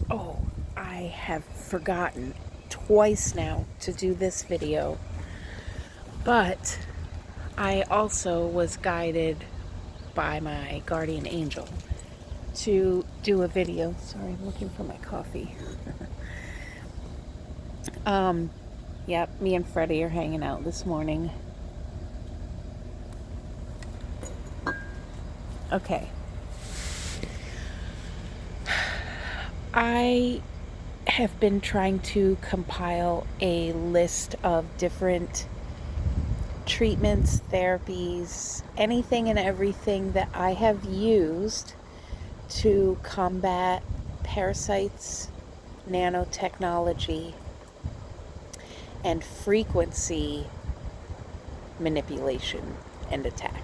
Oh, I have forgotten twice now to do this video, but I also was guided by my guardian angel to do a video. Sorry, I'm looking for my coffee. Yep, me and Freddie are hanging out this morning. Okay. I have been trying to compile a list of different treatments, therapies, anything and everything that I have used to combat parasites, nanotechnology, and frequency manipulation and attack.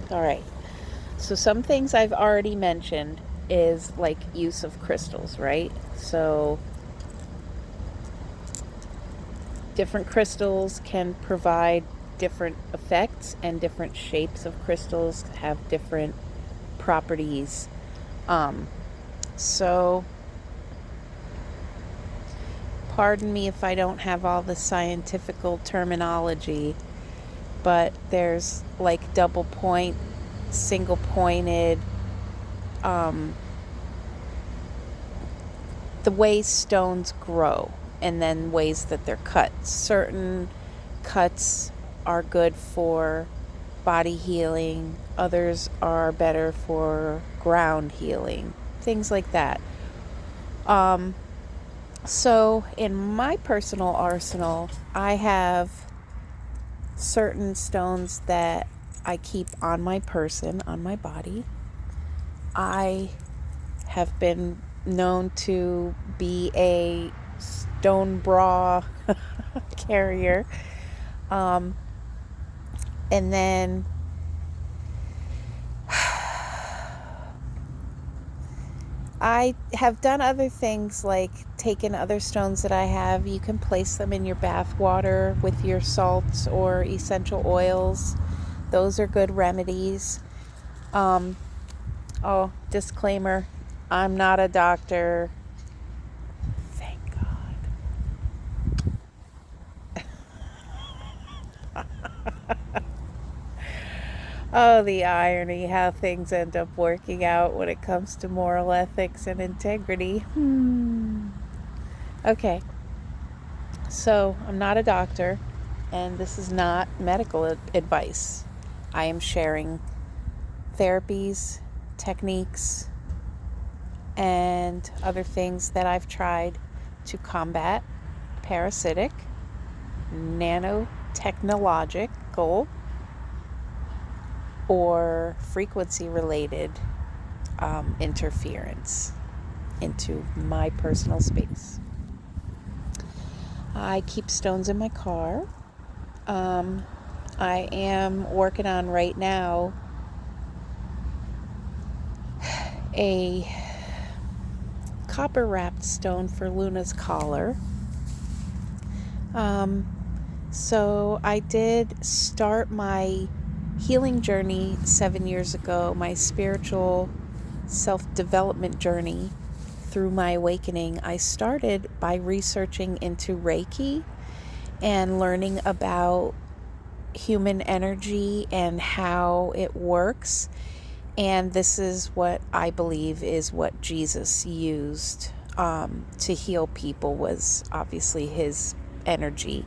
All right. So some things I've already mentioned is like use of crystals, right? So different crystals can provide different effects, and different shapes of crystals have different properties. So pardon me if I don't have all the scientific terminology, but there's like double point, single pointed, the way stones grow, and then ways that they're cut. Certain cuts are good for body healing, others are better for ground healing, things like that. So in my personal arsenal, I have certain stones that I keep on my person, on my body. I have been known to be a stone bra carrier. And then I have done other things like taken other stones that I have. You can place them in your bath water with your salts or essential oils. Those are good remedies. Oh, disclaimer, I'm not a doctor. Thank God. Oh, the irony, how things end up working out when it comes to moral ethics and integrity. Okay, so I'm not a doctor, and this is not medical advice. I am sharing therapies, techniques, and other things that I've tried to combat parasitic, nanotechnological, or frequency related interference into my personal space. I keep stones in my car. I am working on right now a copper wrapped stone for Luna's collar. So I did start my healing journey 7 years ago, my spiritual self-development journey through my awakening. I started by researching into Reiki and learning about human energy and how it works. And this is what I believe is what Jesus used to heal people, was obviously his energy.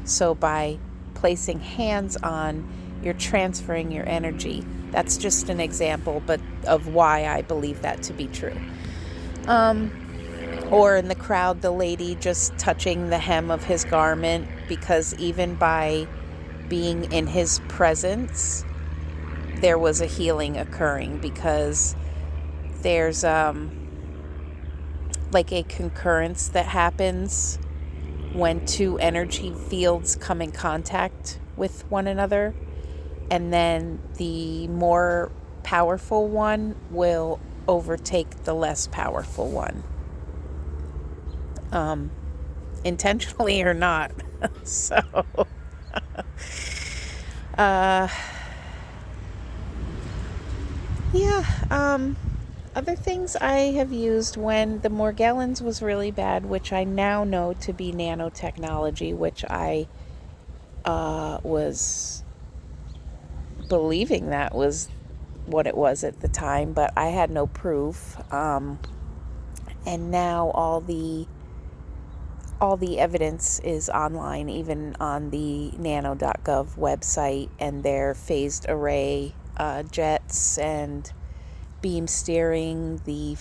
So by placing hands on, you're transferring your energy. That's just an example, but of why I believe that to be true. Or in the crowd, the lady just touching the hem of his garment, because even by being in his presence, there was a healing occurring, because there's like a concurrence that happens when two energy fields come in contact with one another, and then the more powerful one will overtake the less powerful one, intentionally or not. So yeah, Other things I have used when the Morgellons was really bad, which I now know to be nanotechnology, which I was believing that was what it was at the time, but I had no proof. And now all the evidence is online, even on the nano.gov website, and their phased array jets and beam steering, the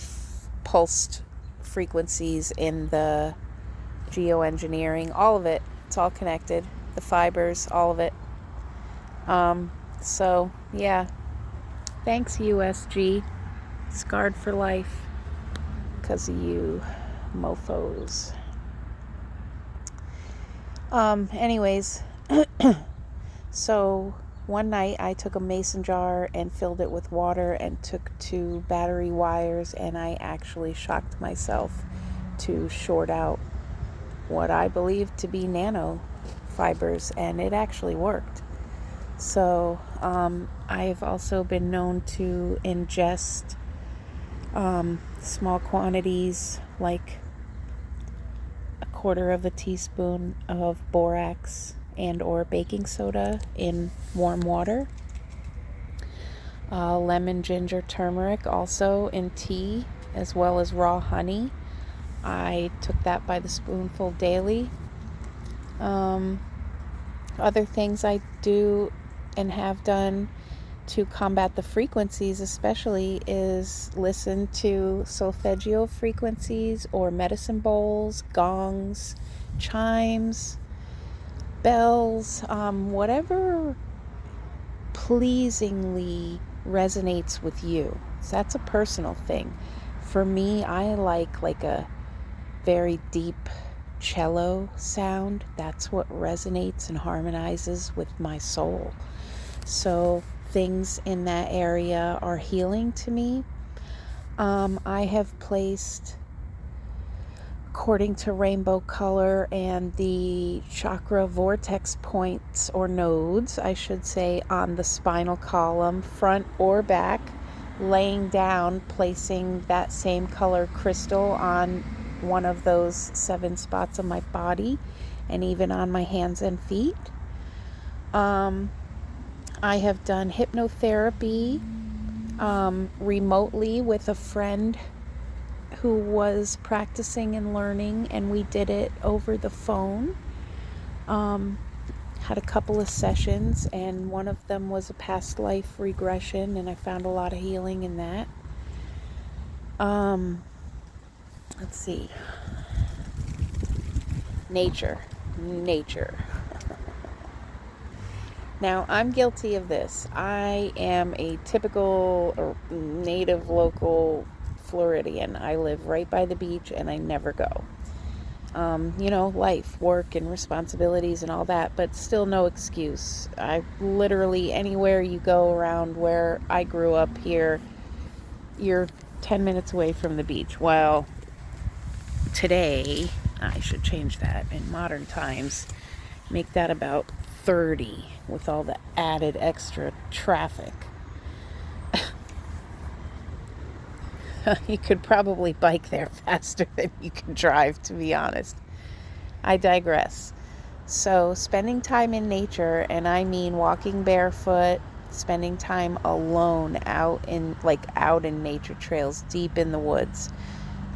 pulsed frequencies in the geoengineering, all of it. It's all connected. The fibers, all of it. So, yeah. Thanks, USG. Scarred for life because of you mofos. Anyways, so one night I took a mason jar and filled it with water and took 2 battery wires, and I actually shocked myself to short out what I believed to be nano fibers, and it actually worked. So I've also been known to ingest small quantities, like a 1/4 of a teaspoon of borax and or baking soda in warm water. Lemon, ginger, turmeric also in tea, as well as raw honey. I took that by the spoonful daily. Other things I do and have done to combat the frequencies especially is listen to solfeggio frequencies or medicine bowls, gongs, chimes, bells, whatever pleasingly resonates with you. So that's a personal thing. For me, I like a very deep cello sound. That's what resonates and harmonizes with my soul. So things in that area are healing to me. I have placed, according to rainbow color and the chakra vortex points, or nodes, I should say, on the spinal column, front or back, laying down, placing that same color crystal on one of those 7 spots on my body, and even on my hands and feet. I have done hypnotherapy remotely with a friend who was practicing and learning, and we did it over the phone. Had a couple of sessions, and one of them was a past life regression, and I found a lot of healing in that. Let's see. Nature. Now, I'm guilty of this. I am a typical native local Floridian. I live right by the beach and I never go. Life, work, and responsibilities and all that, but still no excuse. I literally, anywhere you go around where I grew up here, you're 10 minutes away from the beach. Well, today, I should change that in modern times, make that about 30 with all the added extra traffic. You could probably bike there faster than you can drive, to be honest. I digress. So spending time in nature, and I mean walking barefoot, spending time alone out in nature trails, deep in the woods,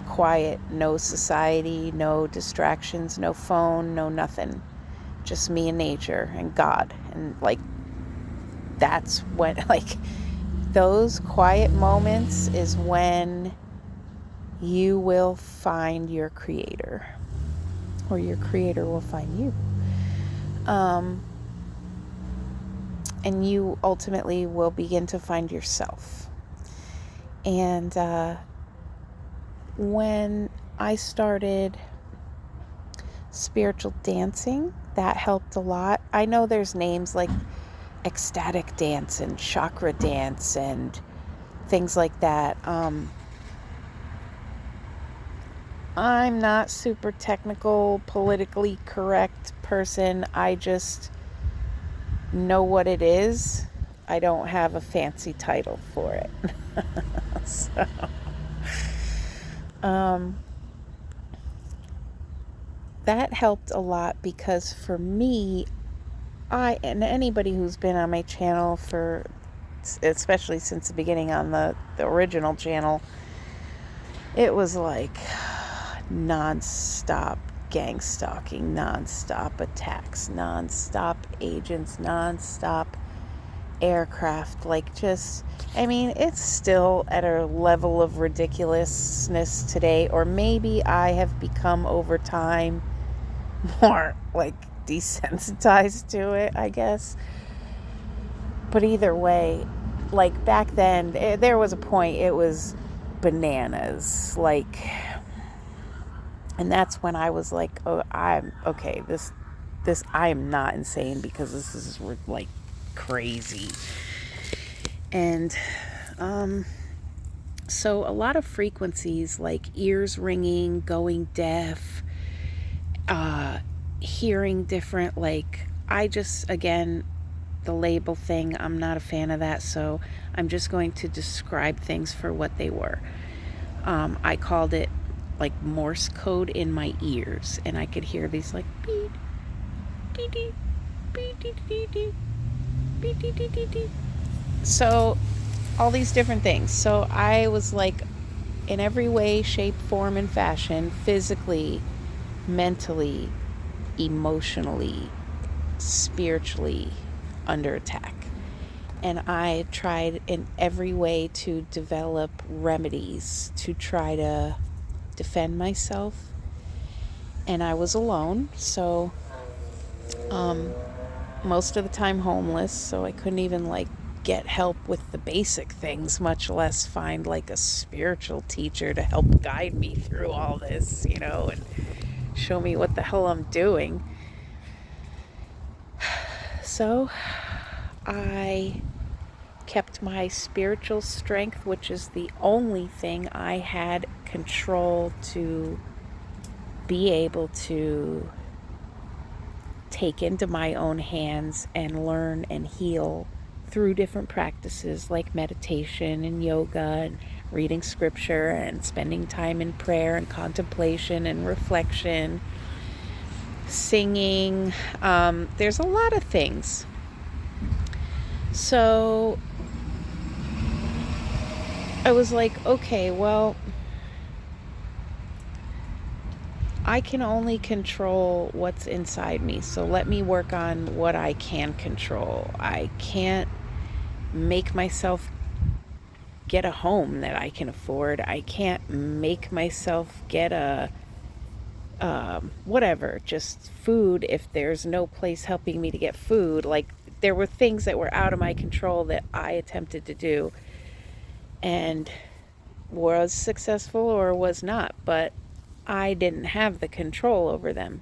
quiet, no society, no distractions, no phone, no nothing. Just me and nature and God. And that's when, those quiet moments is when you will find your creator, or your creator will find you. And you ultimately will begin to find yourself. And when I started spiritual dancing, that helped a lot. I know there's names like ecstatic dance and chakra dance and things like that. I'm not super technical, politically correct person. I just know what it is. I don't have a fancy title for it. So Um, that helped a lot because for me, and anybody who's been on my channel for, especially since the beginning on the original channel, it was like non-stop gang stalking, non-stop attacks, non-stop agents, non-stop aircraft. Like, just, I mean, it's still at a level of ridiculousness today, or maybe I have become over time more like desensitized to it, I guess. But either way, like back then, there was a point it was bananas. Like, and that's when I was like, oh, I'm okay. This, I am not insane, because this is like crazy. And, so a lot of frequencies like ears ringing, going deaf, hearing different, like, I just, again, the label thing, I'm not a fan of that, so I'm just going to describe things for what they were. I called it like Morse code in my ears, and I could hear these like beep, beep, beep, beep, beep, beep, beep, beep, beep, beep, beep. So all these different things. So I was like, in every way, shape, form, and fashion, physically, mentally, emotionally, spiritually, under attack. And I tried in every way to develop remedies to try to defend myself. And I was alone, so most of the time homeless, so I couldn't even like get help with the basic things, much less find like a spiritual teacher to help guide me through all this, and show me what the hell I'm doing. So I kept my spiritual strength, which is the only thing I had control to be able to take into my own hands and learn and heal through different practices like meditation and yoga and reading scripture and spending time in prayer and contemplation and reflection, singing. There's a lot of things. So I was like, okay, well, I can only control what's inside me, so let me work on what I can control. I can't make myself get a home that I can afford. I can't make myself get a whatever, just food if there's no place helping me to get food. Like, there were things that were out of my control that I attempted to do and was successful or was not, but I didn't have the control over them.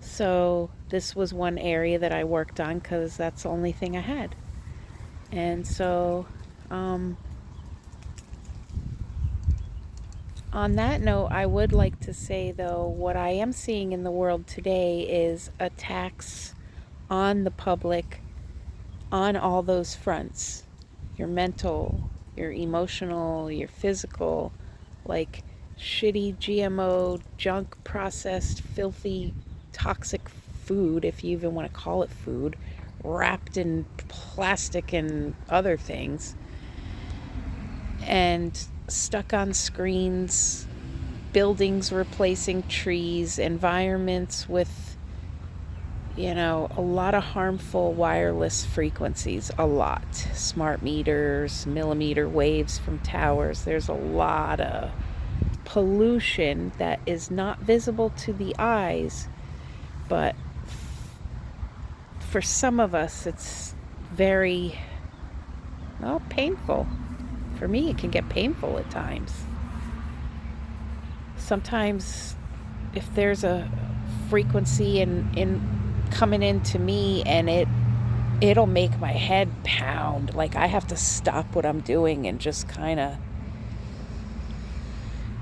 So this was one area that I worked on because that's the only thing I had. And so on that note, I would like to say, though, what I am seeing in the world today is attacks on the public on all those fronts. Your mental, your emotional, your physical, like shitty GMO, junk, processed, filthy, toxic food, if you even want to call it food, wrapped in plastic and other things, and stuck on screens, buildings replacing trees, environments with, a lot of harmful wireless frequencies, a lot. Smart meters, millimeter waves from towers. There's a lot of pollution that is not visible to the eyes, but for some of us, it's very, painful. For me, it can get painful at times. Sometimes if there's a frequency in coming into me, and it'll make my head pound. Like, I have to stop what I'm doing and just kind of,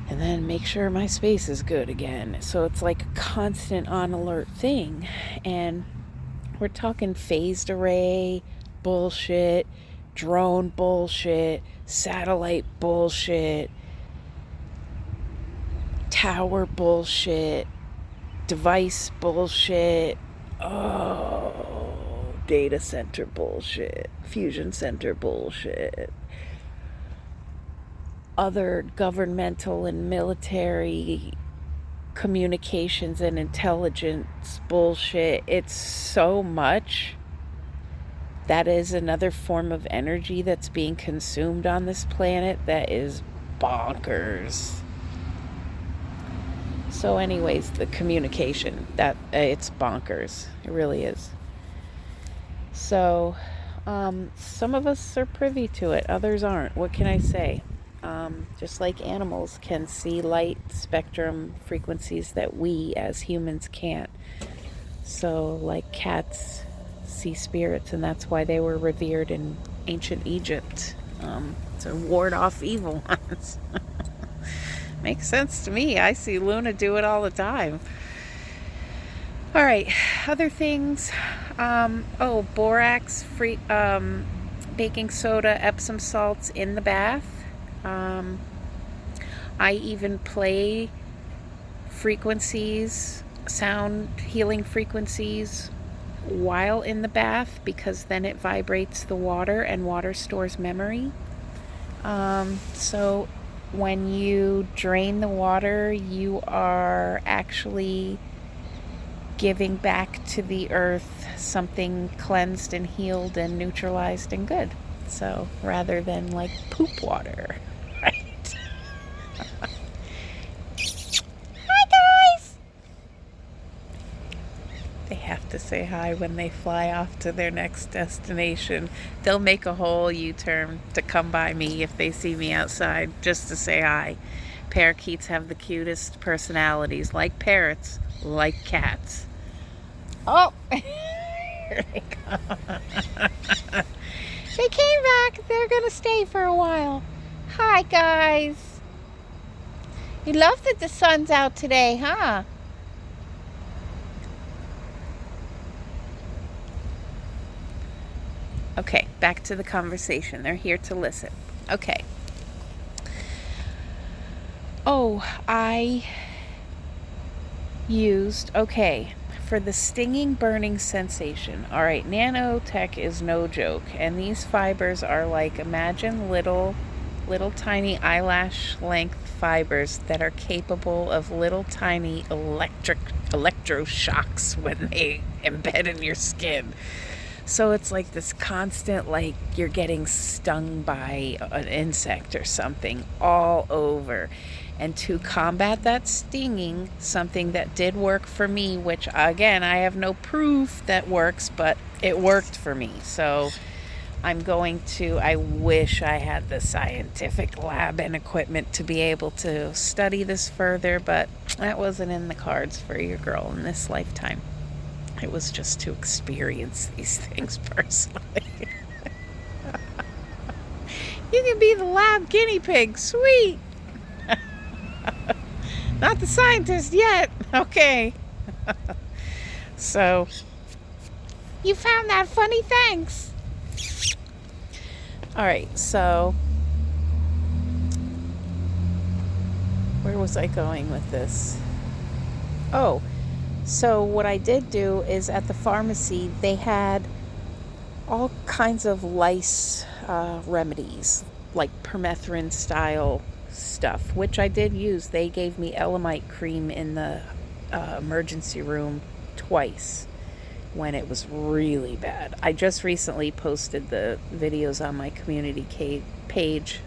and then make sure my space is good again. So it's like a constant on alert thing. And we're talking phased array bullshit, drone bullshit, satellite bullshit, power bullshit, device bullshit, data center bullshit, fusion center bullshit, other governmental and military communications and intelligence bullshit. It's so much. That is another form of energy that's being consumed on this planet that is bonkers. So anyways, the communication, that it's bonkers. It really is. So some of us are privy to it, others aren't. What can I say? Just like animals can see light spectrum frequencies that we as humans can't. So like cats see spirits, and that's why they were revered in ancient Egypt, to ward off evil ones. Makes sense to me. I see Luna do it all the time. All right, other things. Borax free, baking soda, Epsom salts in the bath. I even play frequencies, sound healing frequencies, while in the bath, because then it vibrates the water, and water stores memory. So when you drain the water, you are actually giving back to the earth something cleansed and healed and neutralized and good. So rather than like poop water, right? Hi guys! They have to say hi when they fly off to their next destination. They'll make a whole U-turn to come by me if they see me outside just to say hi. Parakeets have the cutest personalities, like parrots, like cats. Oh! Here they come. They came back. They're going to stay for a while. Hi, guys. You love that the sun's out today, huh? Okay, back to the conversation. They're here to listen. Okay. I used, for the stinging, burning sensation. All right, nanotech is no joke. And these fibers are like, imagine little tiny eyelash length fibers that are capable of little tiny electroshocks when they embed in your skin. So it's like this constant, like you're getting stung by an insect or something all over. And to combat that stinging, something that did work for me, which again, I have no proof that works, but it worked for me. So I wish I had the scientific lab and equipment to be able to study this further, but that wasn't in the cards for your girl in this lifetime. It was just to experience these things personally. You can be the lab guinea pig. Sweet. Not the scientist yet. Okay. So, you found that funny? Thanks. All right, so where was I going with this? So what I did do is at the pharmacy, they had all kinds of lice remedies, like permethrin style stuff, which I did use. They gave me Elamite cream in the emergency room twice when it was really bad. I just recently posted the videos on my community page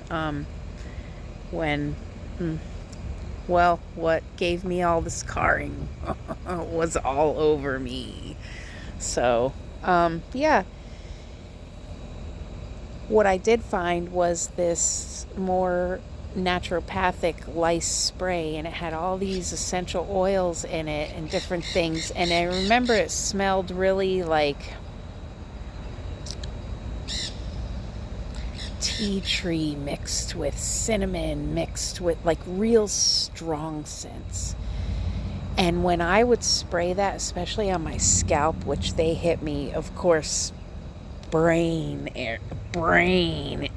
what gave me all the scarring was all over me. So, yeah. What I did find was this more naturopathic lice spray, and it had all these essential oils in it and different things. And I remember it smelled really like tea tree mixed with cinnamon, mixed with like real strong scents. And when I would spray that, especially on my scalp, which they hit me, of course, brain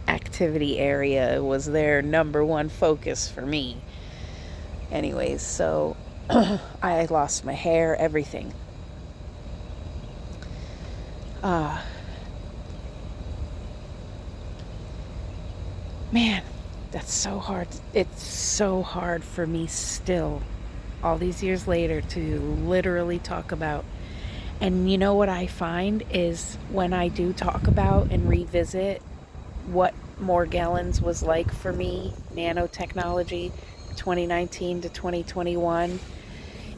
activity area was their number one focus for me. Anyways, so I lost my hair, everything. Man, that's so hard. It's so hard for me still, all these years later, to literally talk about. And you know what I find is when I do talk about and revisit what Morgellons was like for me, nanotechnology, 2019 to 2021,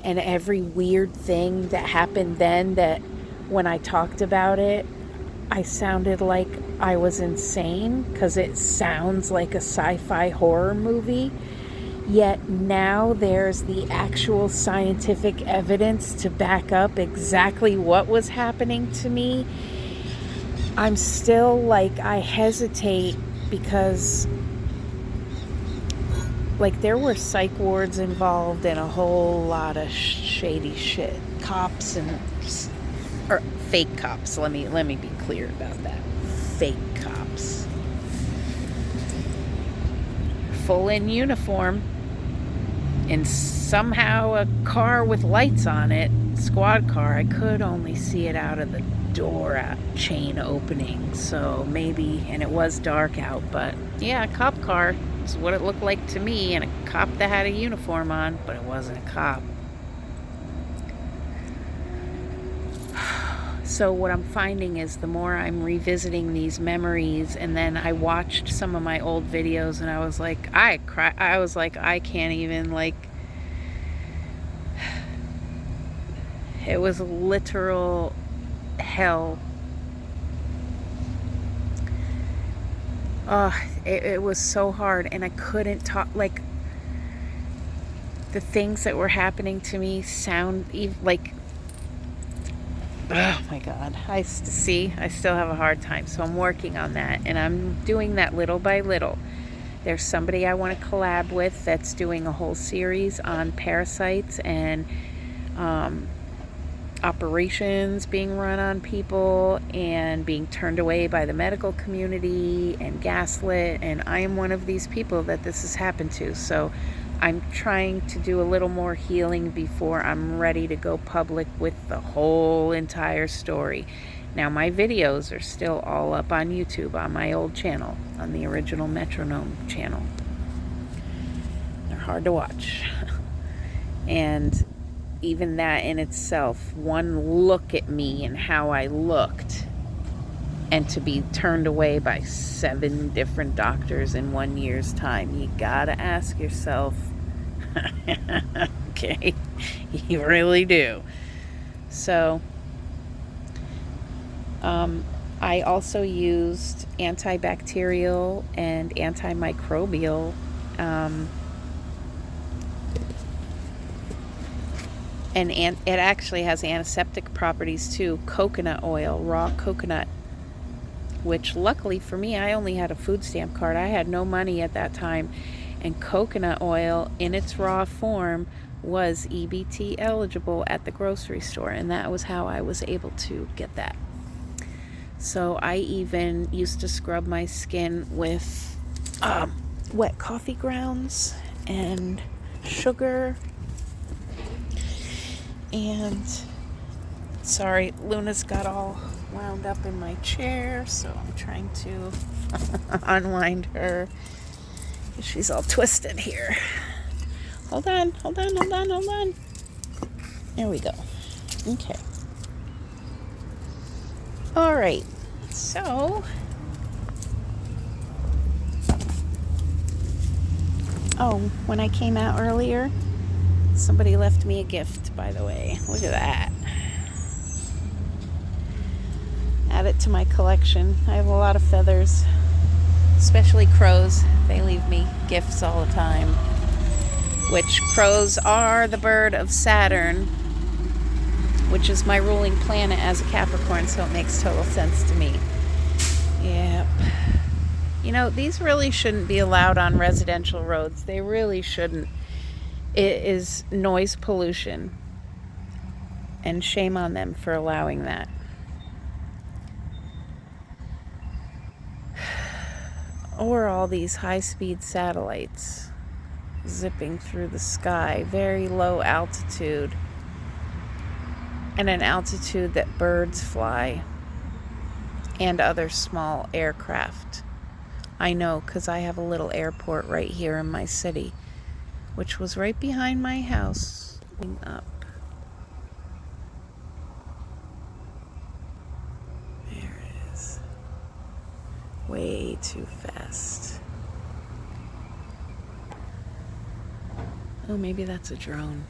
and every weird thing that happened then, that when I talked about it, I sounded like I was insane because it sounds like a sci-fi horror movie. Yet now there's the actual scientific evidence to back up exactly what was happening to me. I'm still like, I hesitate because like there were psych wards involved and a whole lot of shady shit. Cops and or fake cops. Let me be clear about that. Fake cops. Full in uniform. And somehow a car with lights on it, squad car, I could only see it out of the door chain opening. So maybe, and it was dark out, but yeah, a cop car is what it looked like to me, and a cop that had a uniform on, but it wasn't a cop. So what I'm finding is the more I'm revisiting these memories, and then I watched some of my old videos and I was like, I can't even, like, it was literal hell. It was so hard, and I couldn't talk, like, the things that were happening to me sound like, oh my God, I still have a hard time. So I'm working on that, and I'm doing that little by little. There's somebody I want to collab with that's doing a whole series on parasites and operations being run on people and being turned away by the medical community and gaslit. And I am one of these people that this has happened to. So I'm trying to do a little more healing before I'm ready to go public with the whole entire story. Now, my videos are still all up on YouTube on my old channel, on the original Metronome channel. They're hard to watch. And even that in itself, one look at me and how I looked, and to be turned away by 7 different doctors in 1 year's time, you gotta ask yourself, okay, you really do. So, I also used antibacterial and antimicrobial, and it actually has antiseptic properties too. Coconut oil, raw coconut, which luckily for me, I only had a food stamp card. I had no money at that time, and coconut oil in its raw form was EBT eligible at the grocery store, and that was how I was able to get that. So I even used to scrub my skin with wet coffee grounds and sugar. And sorry, Luna's got all wound up in my chair, so I'm trying to unwind her. She's all twisted here. Hold on. There we go. Okay. All right. So, when I came out earlier, somebody left me a gift, by the way. Look at that. Add it to my collection. I have a lot of feathers, especially crows. They leave me gifts all the time, which crows are the bird of Saturn, which is my ruling planet as a Capricorn, so it makes total sense to me. Yep. You know, these really shouldn't be allowed on residential roads. They really shouldn't. It is noise pollution, and shame on them for allowing that. Or all these high-speed satellites. zipping through the sky, very low altitude, and an altitude that birds fly and other small aircraft. I know because I have a little airport right here in my city, which was right behind my house. Up. There it is. Way too fast. Oh, maybe that's a drone.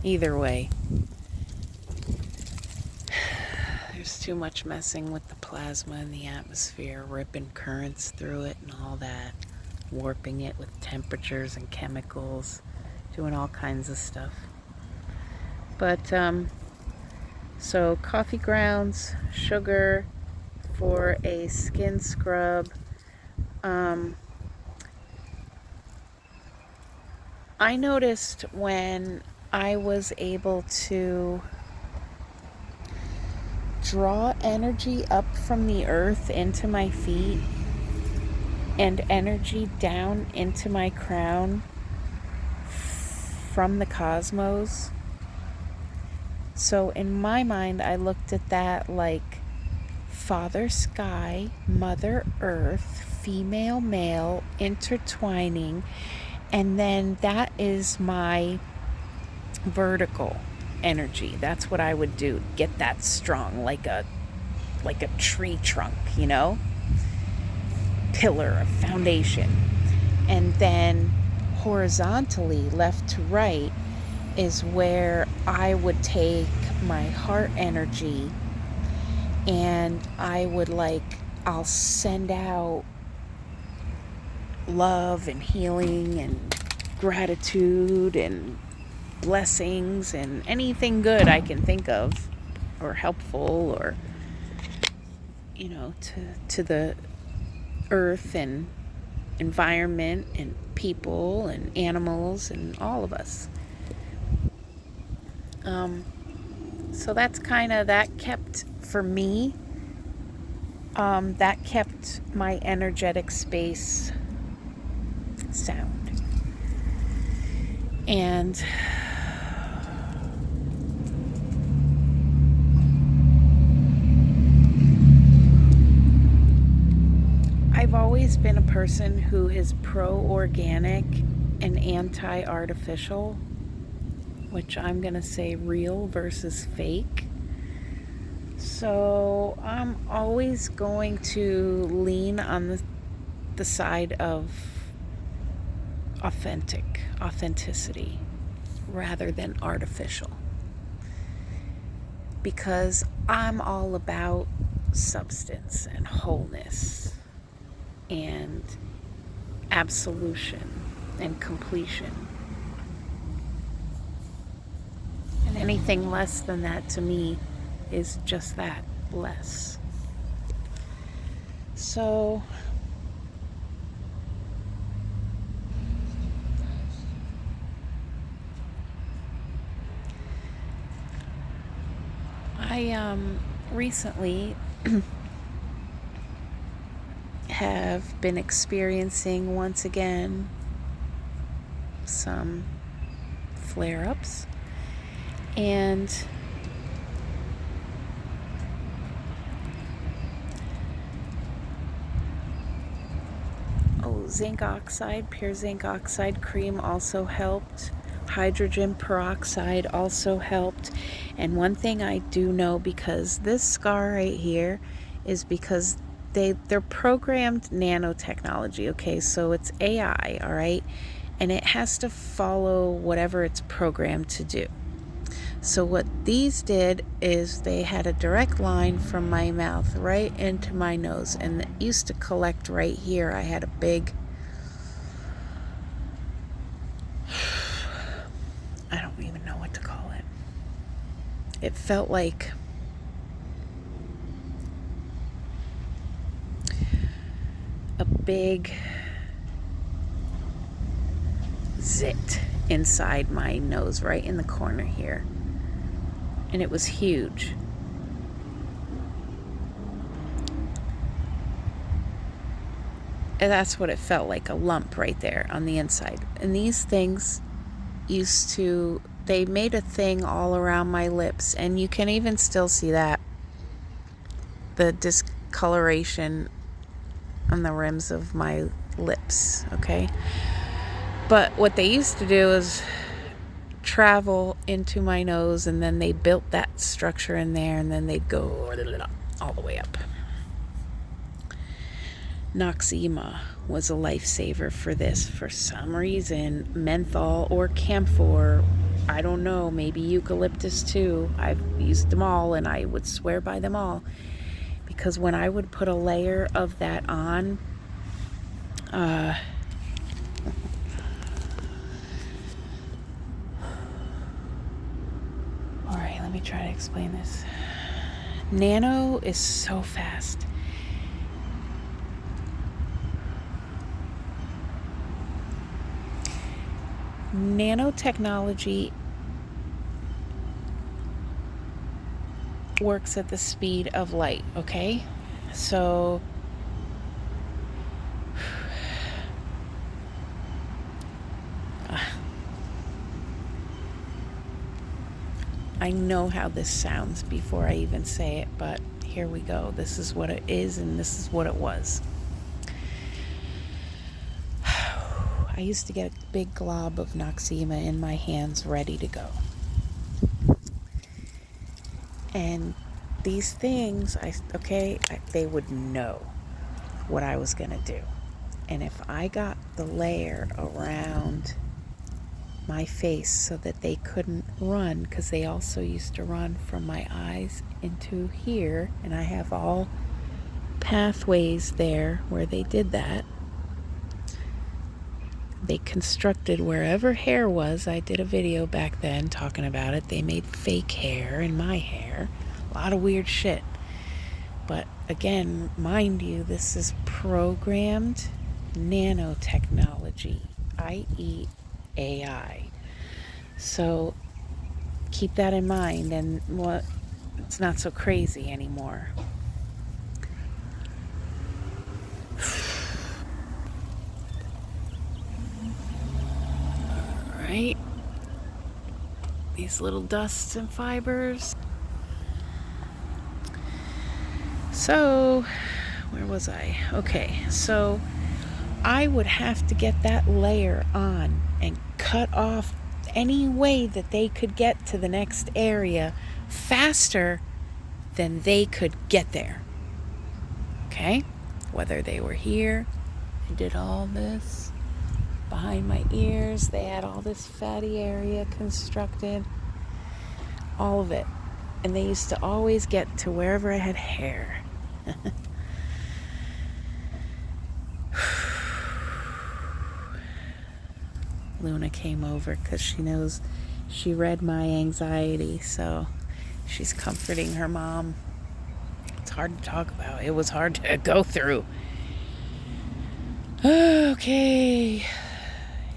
Either way, there's too much messing with the plasma in the atmosphere, ripping currents through it and all that, warping it with temperatures and chemicals, doing all kinds of stuff. But, so coffee grounds, sugar for a skin scrub. I noticed when I was able to draw energy up from the earth into my feet and energy down into my crown from the cosmos. So in my mind, I looked at that like Father Sky, Mother Earth, female, male, intertwining, and then that is my vertical energy. That's what I would do. Get that strong, like a tree trunk, you know? Pillar, a foundation. And then horizontally, left to right, is where I would take my heart energy and I would I'll send out love and healing and gratitude and blessings and anything good I can think of, or helpful, or to the earth and environment and people and animals and all of us. So that's kind of, that kept, for me, that kept my energetic space sound. And I've always been a person who is pro-organic and anti-artificial, which I'm going to say real versus fake. So I'm always going to lean on the side of authenticity rather than artificial, because I'm all about substance and wholeness and absolution and completion. And anything less than that to me is just that, less. So I recently have been experiencing once again some flare-ups, and zinc oxide, pure zinc oxide cream also helped. Hydrogen peroxide also helped. And one thing I do know, because this scar right here is because they're programmed nanotechnology, okay? So it's AI, all right? And it has to follow whatever it's programmed to do. So what these did is they had a direct line from my mouth right into my nose, and it used to collect right here. I had a big, I don't even know what to call it. It felt like a big zit inside my nose, right in the corner here. And it was huge. And that's what it felt like, a lump right there on the inside. And these things they made a thing all around my lips, and you can even still see that, the discoloration on the rims of my lips, okay? But what they used to do is travel into my nose, and then they built that structure in there, and then they'd go all the way up. Noxzema was a lifesaver for this. For some reason, menthol or camphor, I don't know, maybe eucalyptus too. I've used them all, and I would swear by them all. Because when I would put a layer of that on, all right, let me try to explain this. Nano is so fast. Nanotechnology works at the speed of light, okay? So I know how this sounds before I even say it, but here we go. This is what it is, and this is what it was. I used to get a big glob of Noxzema in my hands ready to go. And these things, they would know what I was going to do. And if I got the layer around my face so that they couldn't run, because they also used to run from my eyes into here, and I have all pathways there where they did that. They constructed wherever hair was. I did a video back then talking about it. They made fake hair in my hair. A lot of weird shit. But again, mind you, this is programmed nanotechnology, i.e. AI. So keep that in mind, and it's not so crazy anymore. Right? These little dusts and fibers. So, where was I? Okay, so I would have to get that layer on and cut off any way that they could get to the next area faster than they could get there. Okay? Whether they were here, they did all this behind my ears, they had all this fatty area constructed, all of it. And they used to always get to wherever I had hair. Luna came over because she knows she read my anxiety, so she's comforting her mom. It's hard to talk about. It was hard to go through. Okay.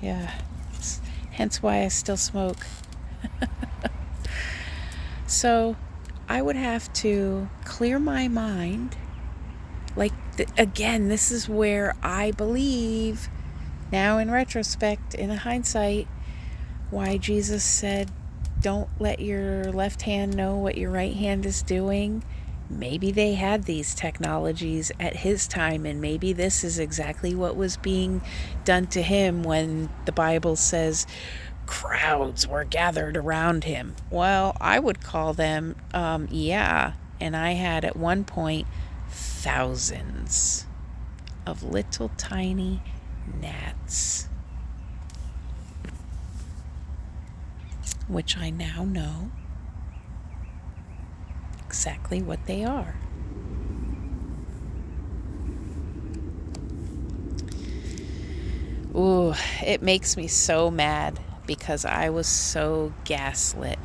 Yeah. Hence why I still smoke. So I would have to clear my mind. Like, again, this is where I believe, now in retrospect, in hindsight, why Jesus said, don't let your left hand know what your right hand is doing. Maybe they had these technologies at his time, and maybe this is exactly what was being done to him when the Bible says crowds were gathered around him. Well, I would call them, and I had at one point thousands of little tiny gnats, which I now know exactly what they are. Ooh, it makes me so mad because I was so gaslit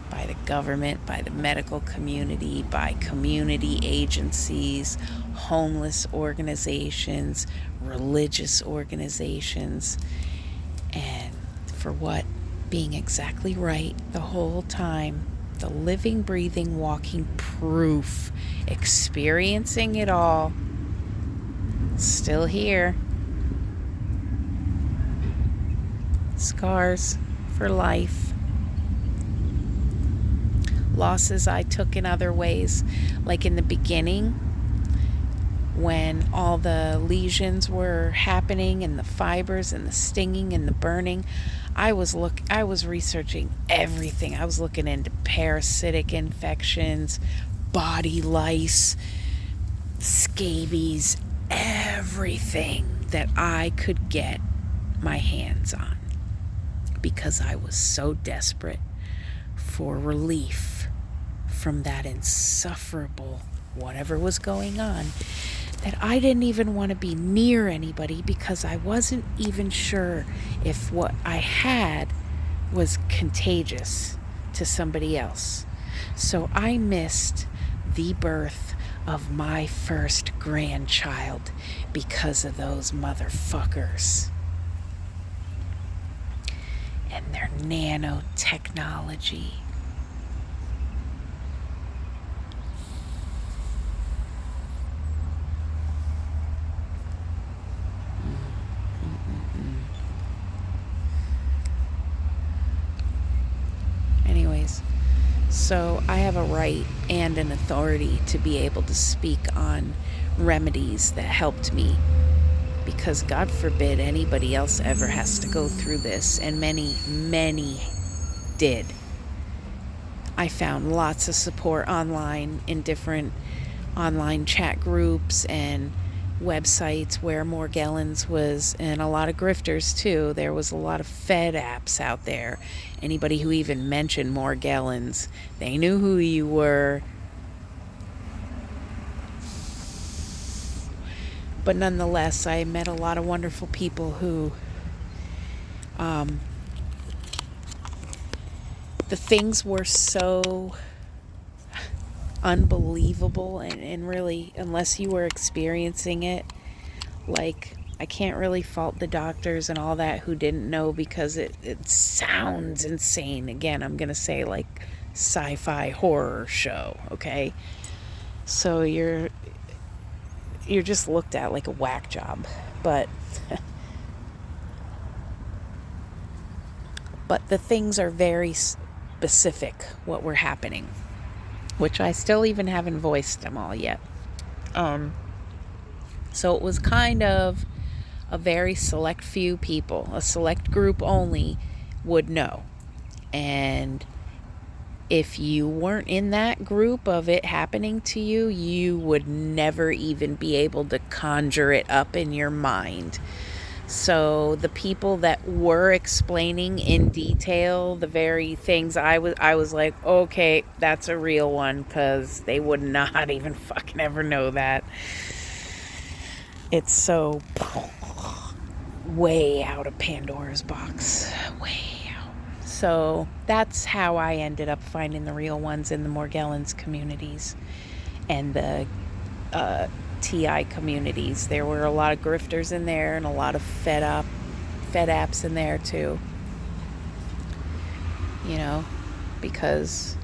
by the government, by the medical community, by community agencies, homeless organizations, religious organizations, and for what? Being exactly right the whole time. The living, breathing, walking proof, experiencing it all, Still here. Scars for life. Losses I took in other ways, like in the beginning when all the lesions were happening and the fibers and the stinging and the burning. I was researching everything. I was looking into parasitic infections, body lice, scabies, everything that I could get my hands on, because I was so desperate for relief from that insufferable whatever was going on, that I didn't even want to be near anybody, because I wasn't even sure if what I had was contagious to somebody else. So I missed the birth of my first grandchild because of those motherfuckers and their nanotechnology. Anyways, so I have a right and an authority to be able to speak on remedies that helped me, because God forbid anybody else ever has to go through this, and many, many did. I found lots of support online in different online chat groups and websites where Morgellons was, and a lot of grifters too. There was a lot of Fed apps out there. Anybody who even mentioned Morgellons, they knew who you were. But nonetheless, I met a lot of wonderful people who, the things were so unbelievable, and really, unless you were experiencing it, like, I can't really fault the doctors and all that who didn't know, because it sounds insane. Again, I'm gonna say like sci-fi horror show, okay? So you're just looked at like a whack job, but the things are very specific what were happening, which I still even haven't voiced them all yet. So it was kind of a very select few people, a select group only would know. And if you weren't in that group of it happening to you, you would never even be able to conjure it up in your mind. So the people that were explaining in detail the very things I was like, okay, that's a real one, because they would not even fucking ever know that. It's so way out of Pandora's box. Way out. So that's how I ended up finding the real ones in the Morgellons communities and the TI communities. There were a lot of grifters in there and a lot of fed apps in there too. You know, because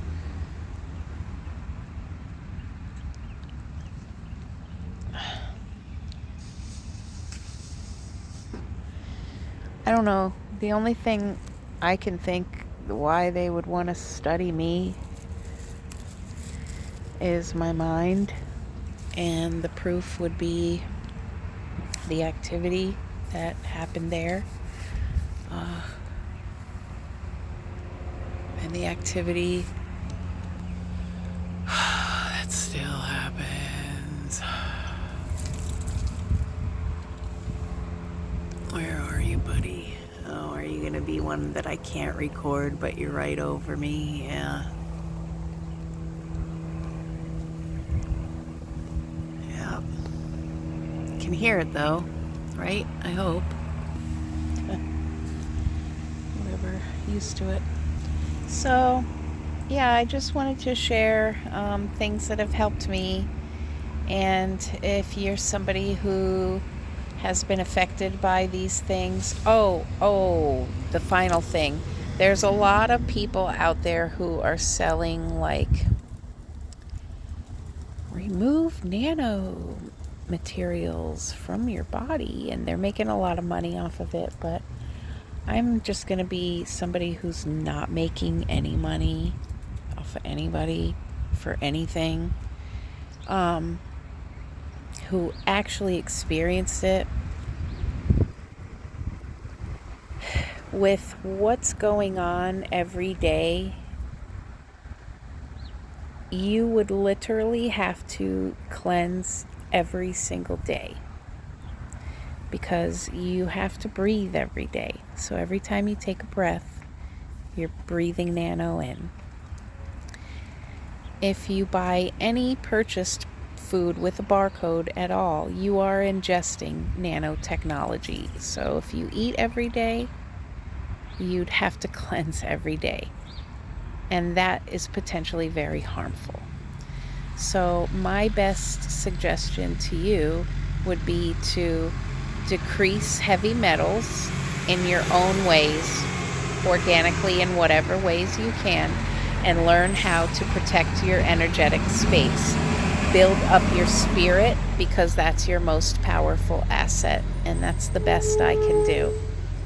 I don't know. The only thing I can think why they would want to study me is my mind, and the proof would be the activity that happened there, and the activity that still happens. Where are you, buddy? Oh, are you gonna be one that I can't record, but you're right over me? Yeah. Yeah. Can hear it though, right? I hope. Whatever, used to it. So, yeah, I just wanted to share things that have helped me. And if you're somebody who has been affected by these things, the final thing. There's a lot of people out there who are selling like remove nano materials from your body, and they're making a lot of money off of it, but I'm just going to be somebody who's not making any money off of anybody for anything, who actually experienced it. With what's going on every day, you would literally have to cleanse every single day, because you have to breathe every day. So every time you take a breath, you're breathing nano in. If you buy any purchased food with a barcode at all, you are ingesting nanotechnology. So if you eat every day, you'd have to cleanse every day. And that is potentially very harmful. So my best suggestion to you would be to decrease heavy metals in your own ways, organically in whatever ways you can, and learn how to protect your energetic space. Build up your spirit, because that's your most powerful asset, and that's the best I can do.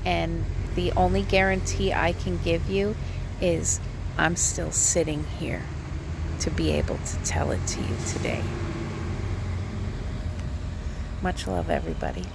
And the only guarantee I can give you is I'm still sitting here to be able to tell it to you today. Much love, everybody.